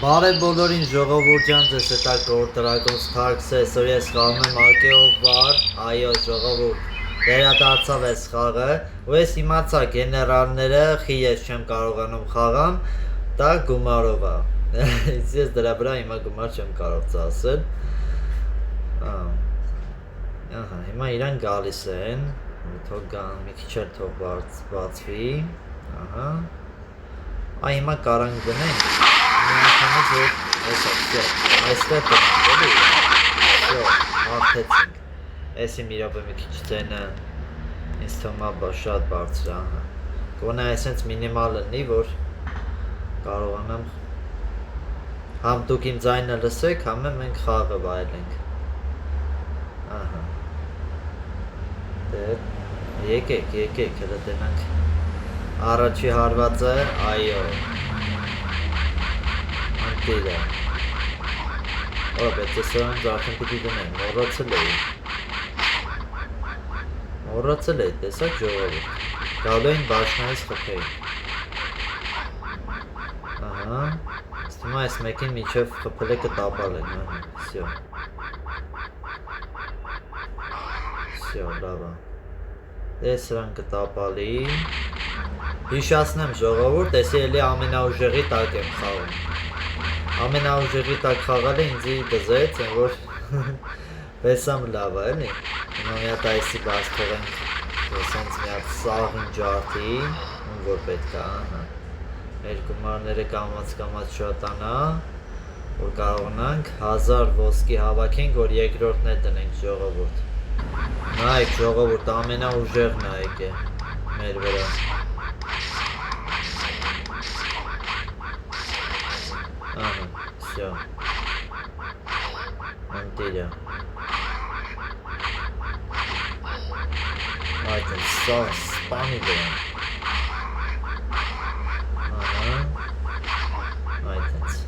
Բարև բոլորին ժողովուրդ ջան, ձեզ հետա կորտրակոց թարքս է, սոր ես խաղում եմ արկեով վար, այո ժողովուրդ, վերադարձավ ես խաղը, ու ես իմացա գեներալները խի ես չեմ կարողանում խաղամ, դա գումարով է, ես դրա վրա հիմա գումար չեմ կարող ծասել, հիմա իրան գալիս են, մի քիչ էլ թող բացվի, հիմա կարանք գնենք, այստեղ տնենք էլի, հարթեցինք, էսի մի րոպե մի քիչ ձենը ինձ թվում է շատ բարձր է, գոնե այսենց մինիմալ լինի, որ կարողանամ, համ դուք իմ ձայնը լսեք, համ մենք խաղը վայելենք, եկեք, հələ դենանք, առաջի հարվածը, այո, Անտիրա, բայց ես սրանց արդեն պիտի դնեմ, մոռացել էի, տեսակ ժողովուրդ, գալու էին բաշնայից խփեին, ստիմա այս մեկին միջև խփել է կտապալ են, սյո, լավա, դե սրան կտապալի, հիշացնեմ ժողովուրդ, տեսի էլի ամենաուժեղի տակ եմ խաղում, ամենաուժեղի տակ խաղալը ինձի դզեց, են որ վեսամ լավ է, էլի, հիմա մի հատ այսի բաց թողենք, սենց մի հատ սաղին ջարդի, որ պետք է, մեր գումարները կամաց շատանա, որ կարողնանք 1000 ոսկի հավաքենք, որ երկրորդն է տնենք ժողովուրդ, նայք ժողովուրդ, ամենաուժեղն է եք է, մեր վրա, Всё. Անտիրա Այդն սպանի դրան Այդնց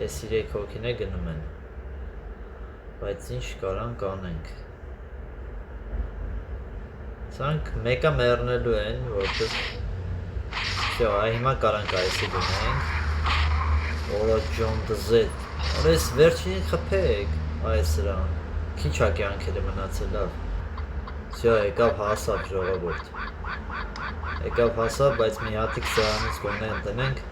Ես 3 հոգին է գնում են Բայց ինչ կարանք անենք Սրանք մեկը մեռնելու են Որտեղ Всё, հիմա կարանք այսի գնենք Օրա ջոն դզետ, այս վերջինին խպեք, այս սրան, քիչ է կյանքերը մնացել լավ, սյո եկավ հասավ ժողովուրդ, եկավ հասավ, բայց մի հատիկ սրանից գոնե ընտնենք,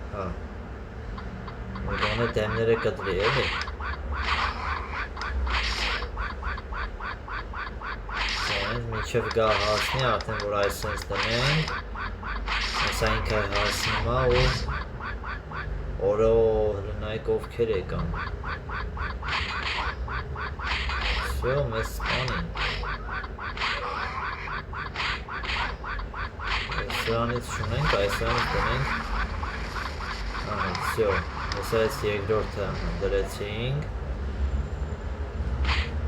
գոնե դեմները կտրի էլի, միջև գա հասնի, արդեն որ այսենց տնենք, այս այնքա հասնում է ու Օրո հլնայք ովքեր եկան Всё, մեզ սպանին Սրանից շունենք, այսրանից տնենք Всё, ես այս երկրորդը դրեցինք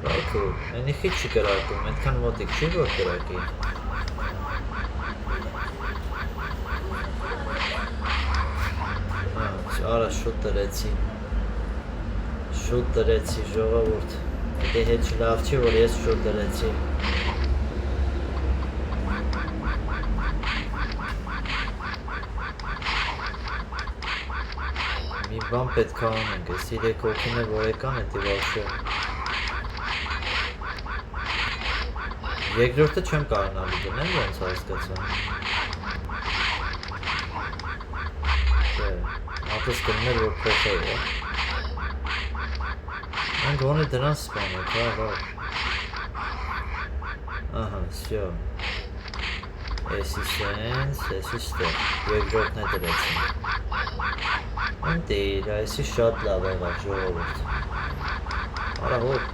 Բակու, ենի խիչ չի կրակում, ենքան մոտիկ չի որ կրակի Արա շուտ դրեցի ժողովուրդ Դե հետ չլավ չի որ ես շուտ դրեցի Մի բան պետք է անենք ես 3 հոգին է որ եկան էտի վախշը Երկրորդը չեմ կարնալի դնեմ ոնց հասկացա Ապս կններ որ փոխել է Մենք գոնե դրան սպանեք, всё Էսի սենց, էսի ստեղ, երկրորդն է դրեցին Ընտիր, այսի շատ լավ եղավ ժողովուրդ Արա հոտ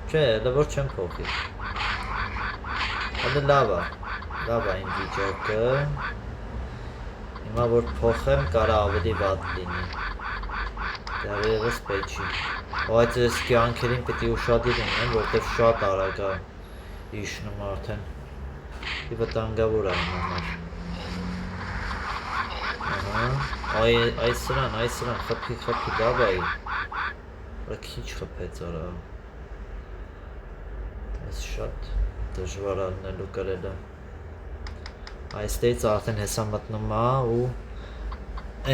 Չէ, դա որ չեմ փոխի Հələ լավ է Լավ է իմ վիճակը Հիմա որ փոխեմ կարա ավելի վատ լինի Դեռևս պետք չի Բայց ես կյանքերին պետք է ուշադիր ունեմ որտև շատ արագ է իջնում արդեն վտանգավոր է իմ համար Այս սրան խփի դավայի Քիչ խփեց արա Այս շատ դժվար ալնելու կրել է Այստեղից արդեն հեսա մտնում է ու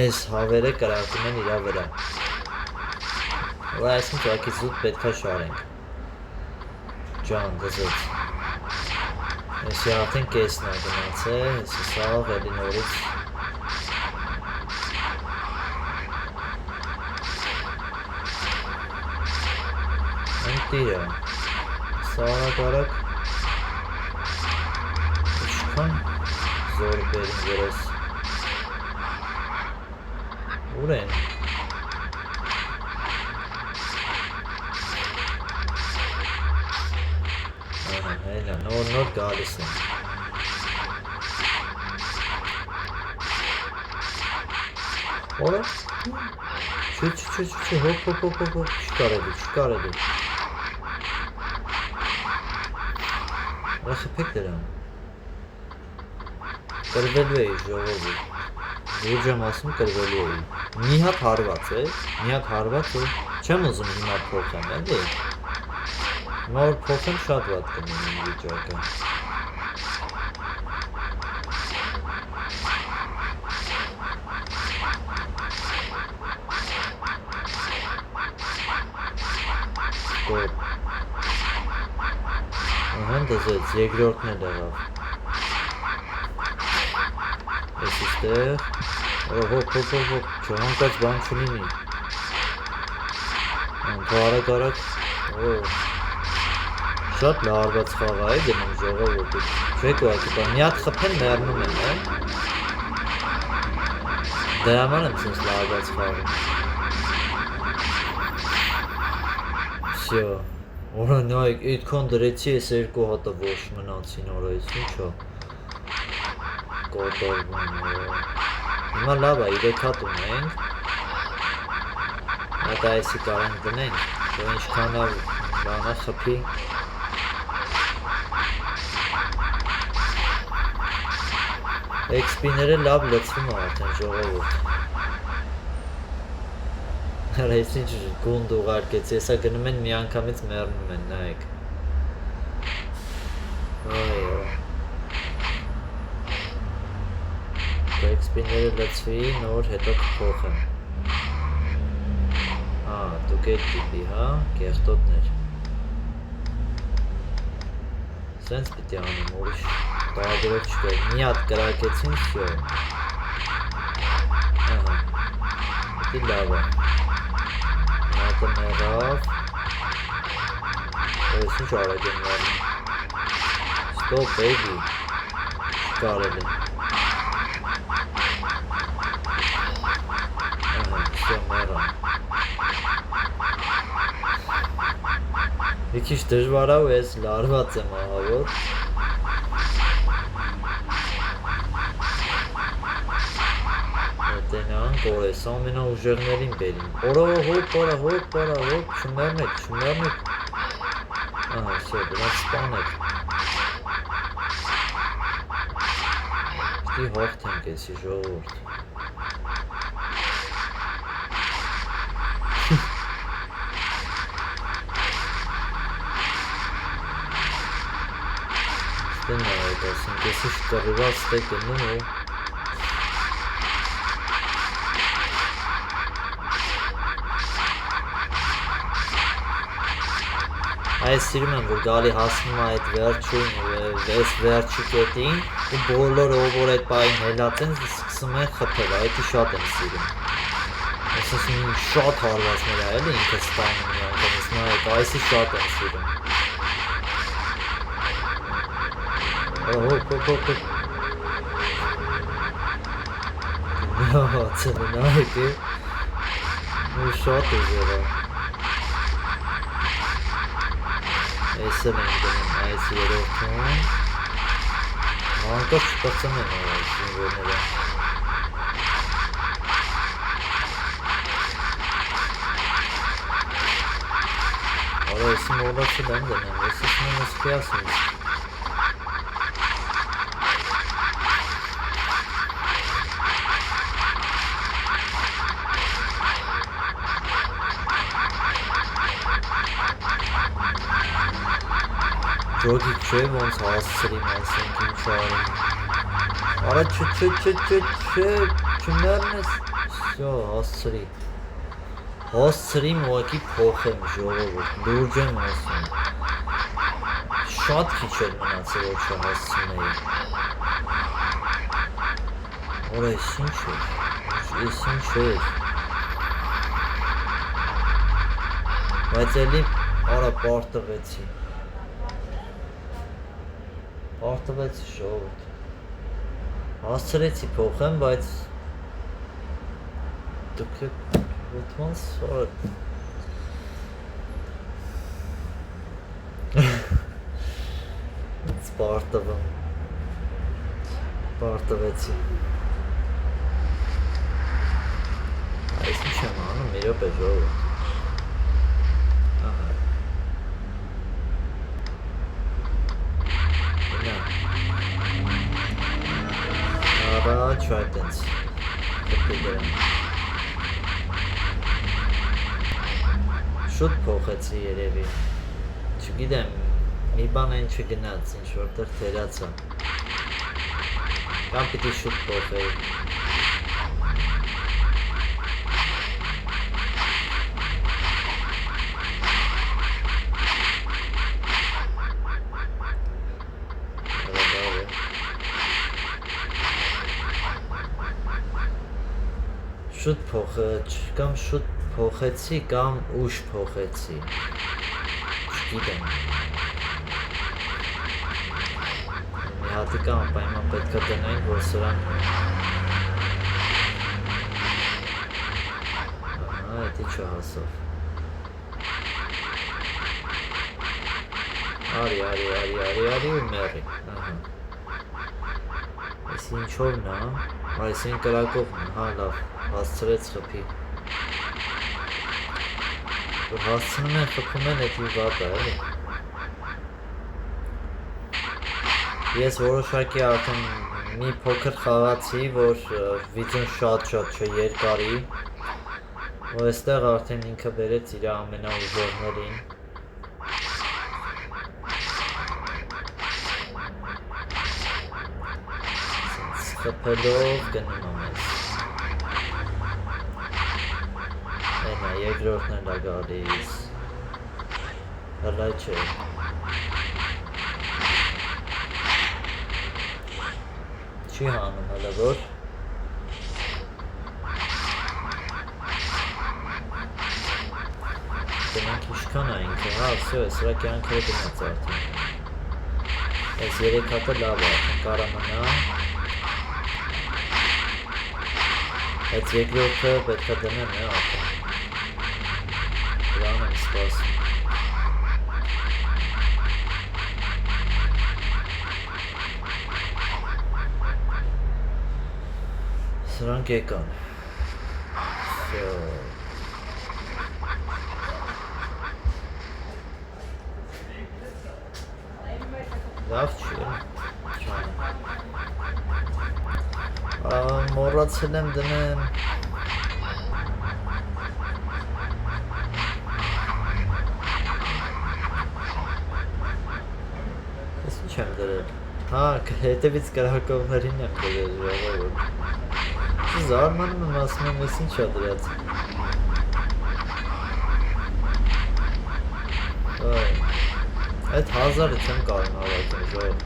այս հավերը կրակում են իրա վրա։ Որ այսինչ ակից զուտ պետք է շարենք։ Ջան, դզեց։ Այսի արդեն կեսն է գնացել, այսի սաղ էլի նորից։ Ընտիրը։ Սաղագարակ։ Ինչքան զոր բերին վերես։ Ուր են։ Հելա, նոր գալիս են։ Որը։ Չի, հոպ, չկարելի։ Ա խփեք դրան։ Կրվելու էի ժողովի։ Լուրջ եմ ասում կրվելու էի։ Մի հատ հարված է, ու չեմ ուզում հիմա փոխեմ, էլի։ Հիմա որ փոխեմ շատ վատ կմնի իմ վիճակը։ Ստոպ։ Ահան դզեց, երկրորդն էլ եղավ։ Ես իստեղ, հոպ, չհանկած բան չլինի։ Արագ, շատ լարված խաղա է գնում ժողովուրդը, չեք ուղղակի, մի հատ խփեն մեռնում են, դրա համար եմ սենց լարված խաղում։ Всё, օրը նայեք, այդքան դրեցի ես երկու հատը ոչ մնացին օրայից, ինչո՞։ Կոտորվում է։ Հիմա լավ է, 3 հատ ունենք։ Այդ այսի կարանք դնենք, որ ինչքան բանա խփի։ XP-ները լավ լցվում է արդեն ժողովուրդ։ Այս ինչ գունդ ուղարկեց, եսա գնում են մի անգամից մեռնում են, նայեք։ Այո։ XP-ները լցվի, նոր հետո կփոխեմ։ Դուք էդ տիպի, հա, կեղտոտներ։ Սենց պիտի անեմ, ուրիշ տարբերակ չկա, մի հատ կրակեցին, всё։ Ահա, պիտի լավ է։ Հատը մեռավ։ Այս ինչ արագ եմ մեռնում։ Ստոպ, էգի, չկարել է։ Ահա, всё մեռա։ Մի քիչ դժվար է ու ես լարված եմ ահավոր։ Տենան կորես ամենաուժեղներին բերին։ Օրա հոպ, չմեռնեք։ Ահա, всё, դրանց սպանեք։ Պիտի հաղթենք էսի ժողովուրդ։ Դեն այդ ասենք, եսի շկարիված ստեկ գնում ու Այս սիրում եմ, որ գալի հասնում է այդ վերջի կետին ու բոլորը ով որ այդ պահին հելած են սկսում են խփել, այդի շատ եմ սիրում։ Այսինքն շատ հարվածներ է էլի ինքը ստանում մի անգամից, նայեք, այսի շատ եմ սիրում։ Հոպ։ Ցելը նայեք է։ Ու շատ է զերա։ Այսը մենք դնում այս երորդում անկոչ չպրծնեն այս զինվորները Արա եսի մողլացի դեմ դնեմ, եսի սնեմ ես խիասում Ջոգի չէ ոնց հասցրիմ ասենք ինչ արին Արա չմեռնես, всё, հասցրի ուղղակի փոխեմ ժողովուրդ, լուրջ եմ ասում, շատ քիչ էր մնացել որ չհասցնեի, արա ես ինչ էր, բայց էլի արա պարտվեցի ժողովուրդ, հասցրեցի փոխեմ, բայց դուք ոտմանց սարդ պարտվեցի այս ինչ եմ անում, մի րոպե ժողովուրդ առաջ այդենց շուտ փոխեցի երևի, չգիտեմ, մի բան այն չգնաց, ինչ որտեղ թերացա, կամ պիտի շուտ փոխեի, շուտ փոխեցի կամ ուշ փոխեցի, չգիտեմ, մի հատիկա անպայման պետք է տնենք, որ սրան էդի չհասով, արի ու մերի, ես ինչովն է, այս են կրակովն է, հա լավ, հասցրեց խպի, որ հասցնում են խպում են էդի վատ է, էլի, ես որոշակի արդեն մի փոքր խաղացի, որ վիդեոն շատ չերկարի, որ այստեղ արդեն ինքը բերեց իր ամենաուժողներին, խպելով գնում եմ ես, այնա երկրորդն էլ է գալիս, հլայ չէ, չի հանում հլը որ, դրանք իշքան է ինքը, հա, վսյո, սրա կյանքը դնաց արդեն, ես երեք հատը լավ է, արդեն կարա մնա, այդ երկրորդը պետք է դնեմ է արդեն, դրան եմ սպասում, սրանք եկան, վսյո, լավ չի, մոռացել եմ դնեմ, ես ինչ եմ դրել, հա, հետևից կրակովներին եմ դրել ժողովուրդ, զարմանում եմ ասում եմ ես ինչ է դրած, այդ 1000-ը չեմ կարում հավաքել ժողովուրդ,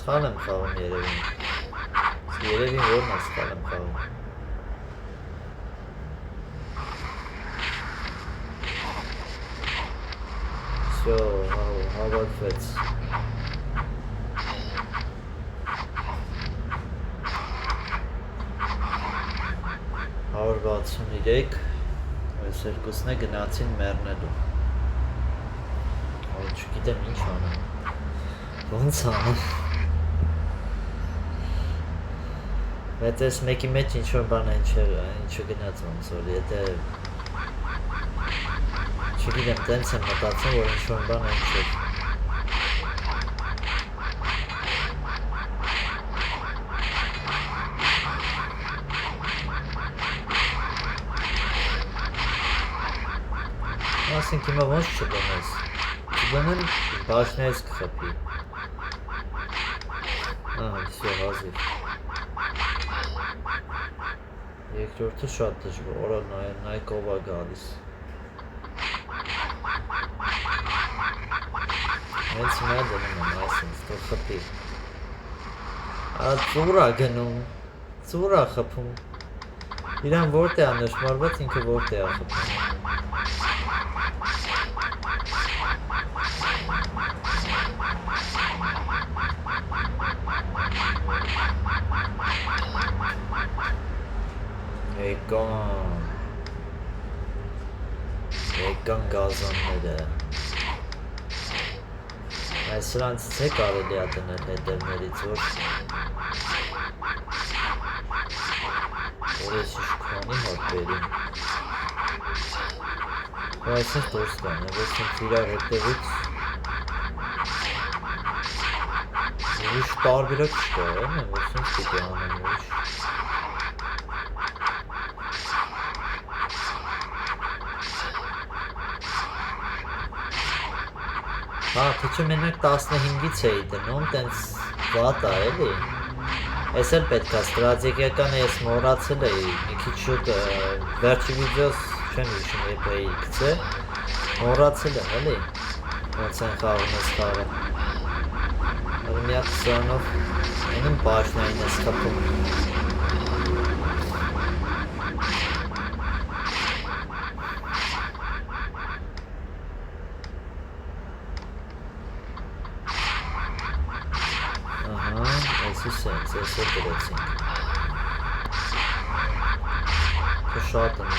սխալ եմ խաղում երևին որն է սխալ եմ խաղում, վսյո, հավաքվեց, 163, այս երկուսն է գնացին մեռնելու, չգիտեմ ինչ անեմ, ոնց անեմ, բայց ես մեկի մեջ ինչ-որ բան այն չգնաց ոնց որ, եթե չգիտեմ, տենց եմ մտածում, որ ինչ-որ բան այն չէր, Ասենք հիմա ոնց չդնես, չդնեն բաշներից կխպի, всё, հազիվ, երկրորդը շատ դժվար, նայ կով է գալիս, հենց հիմա դնում եմ, այսինց, թող խպի, ծուր է գնում, ծուր է խպում, իրան որտե է նշմարված, ինքը որտե է խպում, Եկան գազանները, այս սրանցից է կարելի է դնել հետևներից, որ ես իշխքանի հատ բերին, այսինք դուրս կան, այսինք իրար հետևից ուրիշ տարբերակ չկա, այսինք պիտի անեմ ուրիշ, թե չէ մենակ 15-ից էի դնում, տենց վատ է էլի, ես էլ պետք է ստրատեգիական ես մոռացել էի, մի քիչ շուտ վերջի վիդեոս չեմ հիշում երբ էի գցել, մոռացել եմ էլի, ոնց են խաղում ես խաղը, մի հատ սրանով էնում բաշնային ես խփում, Սենց, ես էլ դրեցինք, թե շատ եմ,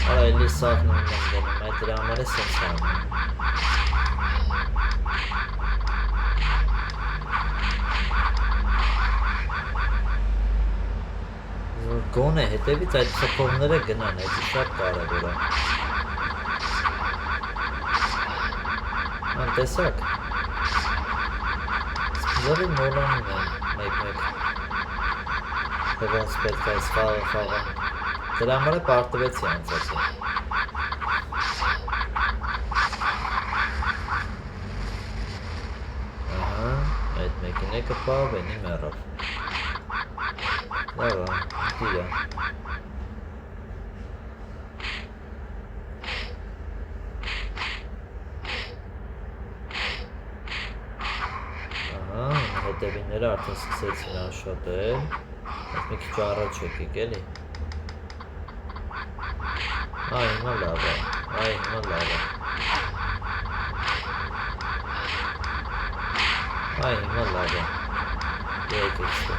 արա էլի սաղ նույն եմ դնում, այդ դրա համար է սենց հանում, գոնե հետևից այդ խփողները գնան, այդ շատ կարևոր է, տեսակ, զովի մոլանում են մեկ-մեկ, թե ոնց պետք է այս խաղը խաղան, դրա համար է պարտվեցի անցացի, այդ մեկին է կպավ, ենի մերավ, լավ է, դիրա, հետևինները արդեն սկսեցին աշխատել, այդ մի քիչ առաջ եկեք էլի, այ հիմա լավ է, եկեք ստե,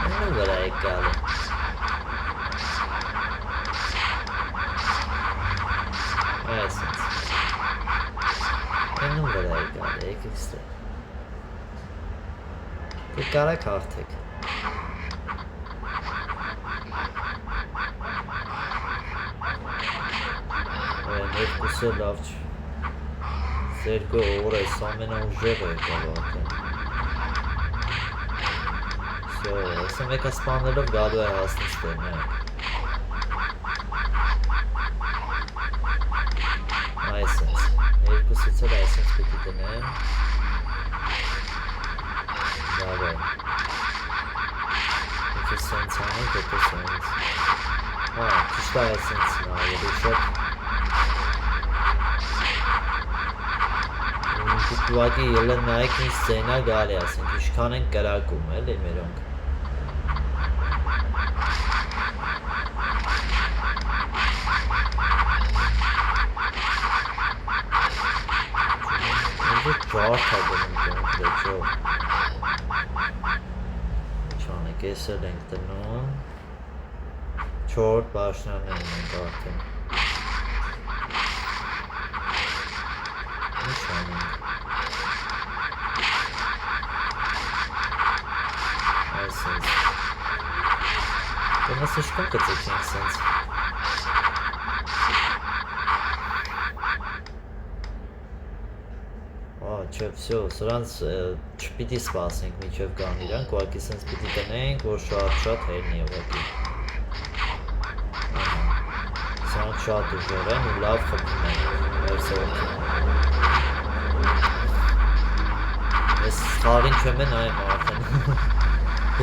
այնու վրա եք գալի, այսինց, այնու վրա եք գալի, եկեք ստե, դուք կարեք հարթեք, երկուսը լավ չի, երկու օր այս ամենաուժեղ է եկավ արդեն, այսը մեկը սպանելով գալու է հասնից տերնակ, այսինց, երկուսից էլ այսինց պիտի տնեմ, լավ է, եկի սենց անենք, հետո սենց, քիշտ է այսինց նայելի շատ, դուք ուղղակի ելը նայեք ինչ սցենա գալի, ասենք ինչքան են կրակում էլի մերոնք, ջարդ է գնում կոնկրետով, չանեք ես էլ ենք դնում, 4 բաշնաներն ենք արդեն, ինչ անենք, այսինց, դնաս իշկան կծիք ենք սենց, չէ, всё, սրանց չպիտի սպասենք մինչև գան իրանք, ուղղակի սենց պիտի տնենք, որ շատ հերնի ուղղակի։ Սրանք շատ ուժեղ են ու լավ խփում են մեր զորքին։ Ես խաղին չեմ են այմ արդեն։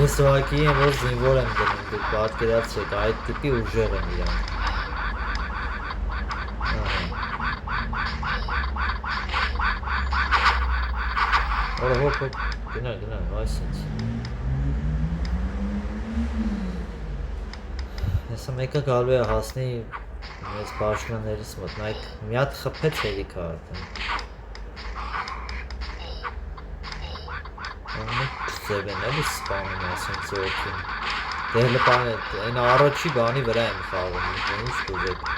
Ես ուղղակի եմ, որ զինվոր եմ գնում, դուք պատկերացրեք, այդ տիպի ուժեղ են իրանք։ Հոպ, գնա, այսինչ։ Հեսա մեկը գալու է հասնի մեզ բաշմաներիս մոտ, նայք մի հատ խփեց հերիքա արդեն։ Ձև են էլի սպանում ասենք զորքին։ Դե հլը այն առաջի բանի վրա եմ խաղում, ինչ կուզեք։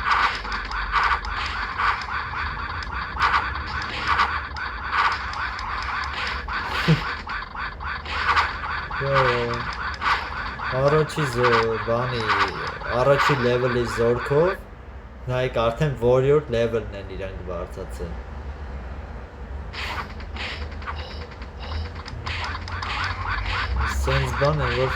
Առաջի լևելի զորքով նայք արդեն warrior level-ն են իրանք բարձացել։ Սենց բան են, որ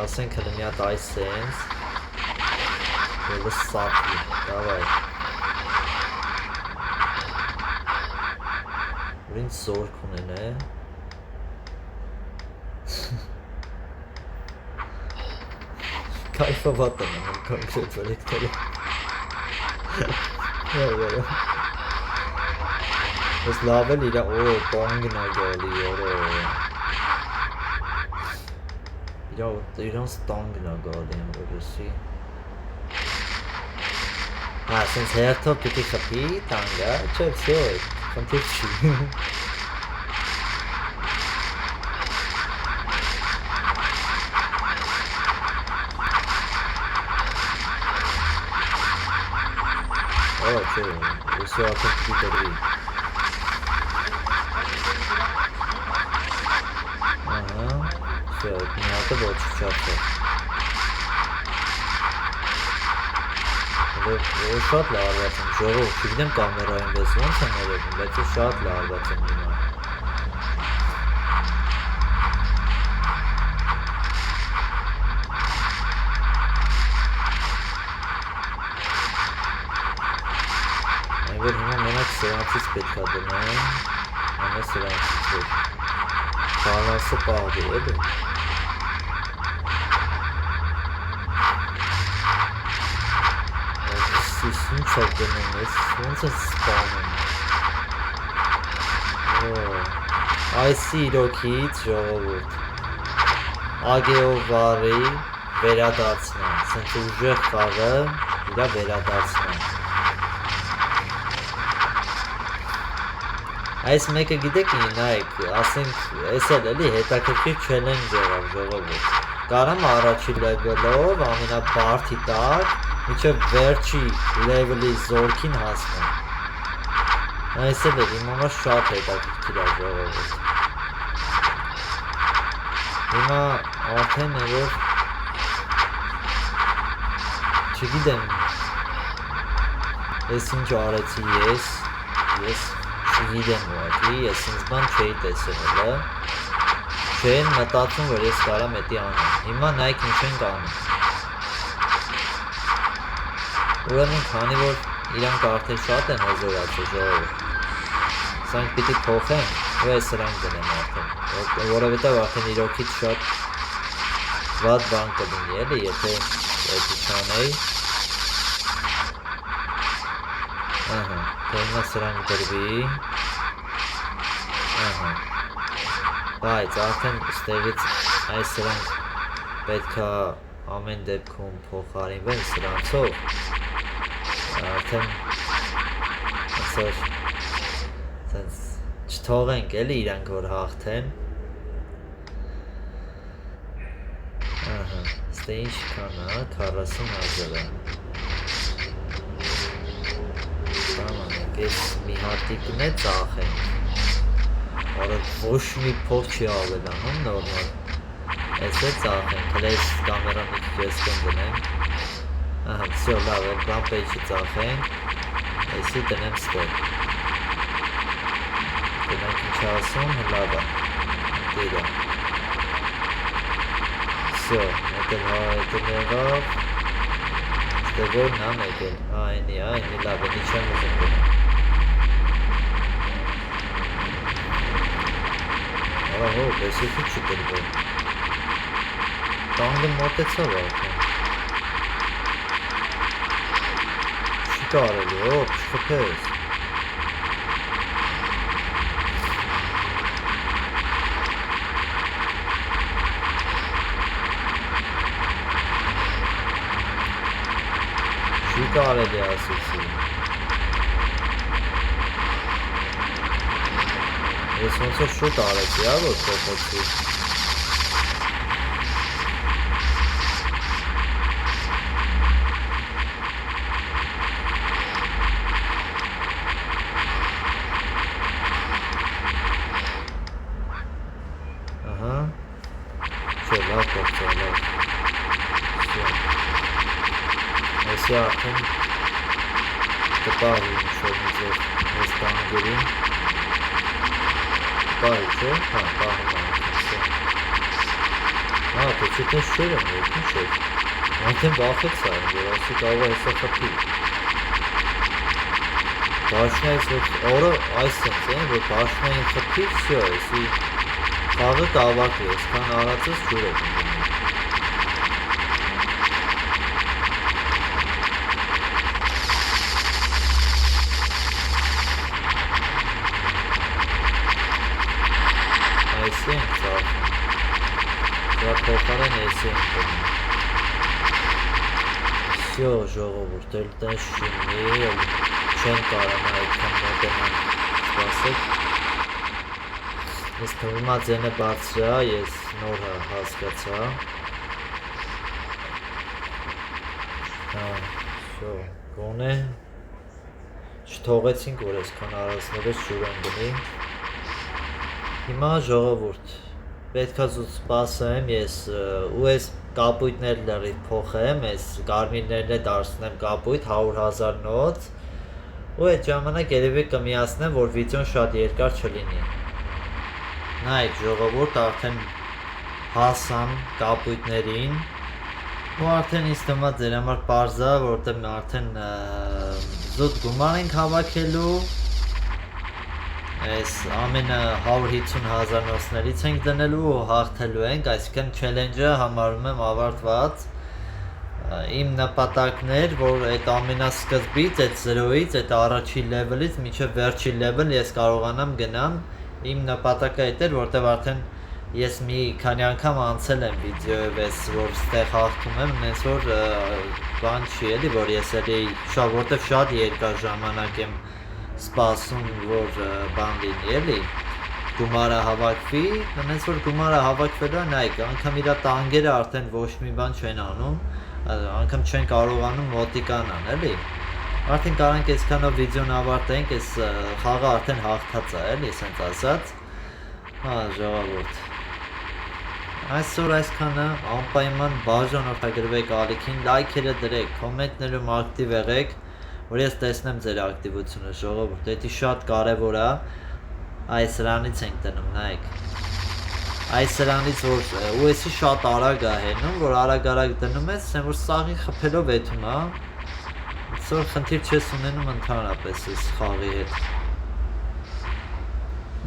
ասենք հլը մի հատ այս սենց Որը սապի, դավայ Որ ինձ զորք ունեն է Կայֆավատ եմ եմ կոնկրետ վրեկտորը Ես լավ էլ իրա, պոնգն է գալի, իրանց տանգն է գալի եմ որեսի Սենց հերթով պիտի խպի տանգա, չէ, վսյո, խնդիր չի Չէ, վսյո արդեն պիտի դրվի Վսյո, մի հատը ոչ չապտով Շատ լարված եմ, ժողով, չգիտեմ կամերայում վես ոնց եմ երևում, բայց շատ լարված եմ հիմա Այն որ հիմա մենակ սրանցից պետք է դնեմ, ամե սրանցից որ բալանսը պահվի էլի Ինչ է գնում ես, ոնց է սպանում Այսի իրոքից ժողովուրդ Ագեով վարի վերադարձնան, սենց ուժեղ խաղը իրա վերադարձնան Այս մեկը գիտեք նայք, ասենք, ես էլ էլի հետաքրքիր չելենջ եղավ ժողովուրդ Կարամ առաջի լևելով, ամենաբարդի տակ Միջև վերջի լևելի զորքին հասնում Այս էլ էր, իմ համար շատ հետաքրքիր է ժողովուրդ Հիմա արդեն է որ Չգիտեմ Ես ինչ արեցի ես չգիտեմ ուղղակի, ես ինձ բան չէի տեսել հլը Չեն մտածում, որ ես կարամ էտի անեմ Հիմա նայք ինչ ենք անում Ուրեմն քանի որ իրանք արդեն շատ են հզորացել ժողովուրդ Սրանք պիտի փոխեն ու ես սրանք դնեմ արդեն Որովհետև արդեն իրոքից շատ վատ բան կդինի էլի եթե էդի չանեի Հիմա սրանք դրվի Բայց արդեն ստեղից այս սրանք պետքա ամեն դեպքում փոխարինվեն սրանցով Արդեն ասոր սենց չթողենք էլի իրանք որ հաղթեն Ստե ինչ կանա 40,000 Տամանենք ես մի հատիկն է ծախենք Որը ոչ մի փող չի ավելանում նորմալ Էսը ծախենք, հələ այս կամերան մի քիչ ես կնդնեմ։ Ահա, всё, լավ է, բան page-ը ծախենք, էսի տնեմ ստեղ։ Դրանք ինչ ասում, լավ է, դիրա։ Всё, это եղավ, ստե որն ան եկել, այնի լավ է, ինչ եմ ուզում գնամ։ Ահո, բեսիքի չի դրվել։ Տանգը մոտեցավ արդեն։ Չի կարելի, չխփես։ Չի կարելի ասեցի։ Ես ոնց որ շուտ արեցի, որ փոխեցի։ Ահա։ Չէ, լավ փոխեցա, լավ։ Всё։ Այսի արդեն կպահի ինչ-որ մի ձև այս տանգերին։ Պահի չէ, հա, պահում արդեն, հա, թե չտես չեր եմ, որ ինչ էր, արդեն վախեց այն, որ ասի կարող է հեսա խպի, բաշնայից, որ օրը այս սենց են, որ բաշնային խպի, всё, եսի խաղը կավակի, եսքան արածս ջուր եք ընդգնում, այսի ենք ծախում, դրա փոխարեն այսի ենք գնում, всё ժողովուրդ, էլ տես շինի, չեն կարանա այդքան մոտենան սպասեք, ես թվում է ձենը բարձր է, ես նոր հասկացա, հա, всё, գոնե, չթողեցինք, որ այսքան արածներս ջուր են գնի, Հիմա ժողովուրդ, պետք է զուտ սպասեմ ես ու այս կապույտներ լրիվ փոխեմ, այս կարմիրներն է դարձնեմ կապույտ 100,000 նոց ու այդ ժամանակ երևի կմիացնեմ, որ վիդեոն շատ երկար չլինի։ Նայեք ժողովուրդ, արդեն հասան կապույտներին ու արդեն ինձ թվում է ձեր համար պարզ է, որտեղ արդեն զուտ գումար ենք հավաքելու Այս ամենը 150,000 նոցներից ենք դնելու ու հաղթելու ենք, այսինքն չելենջը համարում եմ ավարտված իմ նպատակներ, որ այդ ամենասկզբից, այդ 0-ից, այդ առաջին լևելից մինչև վերջին լևել ես կարողանամ գնամ իմ նպատակը այդ էր, որտեղ արդեն ես մի քանի անգամ անցել եմ վիդեոյով ես, որ ստեղ հաղթում եմ, նենց որ բան չի էլի, որ ես էլի որտեղ շատ երկար ժամանակ եմ սպասում, որ բան լինի էլի, գումարը հավաքվի, նենց որ գումարը հավաքվելու է, նայք, անգամ իրա տանգերը արդեն ոչ մի բան չեն անում, անգամ չեն կարողանում մոտիկան էլի, արդեն կարանք այսքանով վիդեոն ավարտենք, այս խաղը արդեն հաղթած է, էլի, սենց ասած, հա, ժողովուրդ, այսօր այսքանը, անպայման բաժանորդագրվեք ալիքին, լայքերը դրեք, կոմենտներում ակտիվ եղեք, որ ես տեսնեմ ձեր ակտիվությունը ժողովուրդ, դա շատ կարևոր է, այս սրանից ենք դնում, նայեք, այս սրանից որ ու էսի շատ արագ է հենում, որ արագ դնում ես, ասեմ որ սաղի խփելով էթում է, ոնց որ խնդիր չես ունենում ընդհանրապես այս խաղի հետ,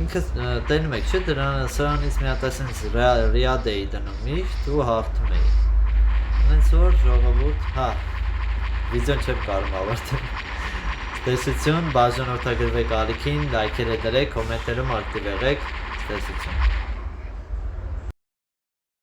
ինքս տենում եք, չէ, սրանից մի հատ ասենց ռիադ էի դնում միշտ ու հաղթում էի, ոնց որ ժողովուրդ, հա, վիդեոն չեմ կարող ավարտել, տեսություն, բաժանորդագրվեք ալիքին, լայքերը դրեք, կոմենտներում ակտիվ եղեք, տեսություն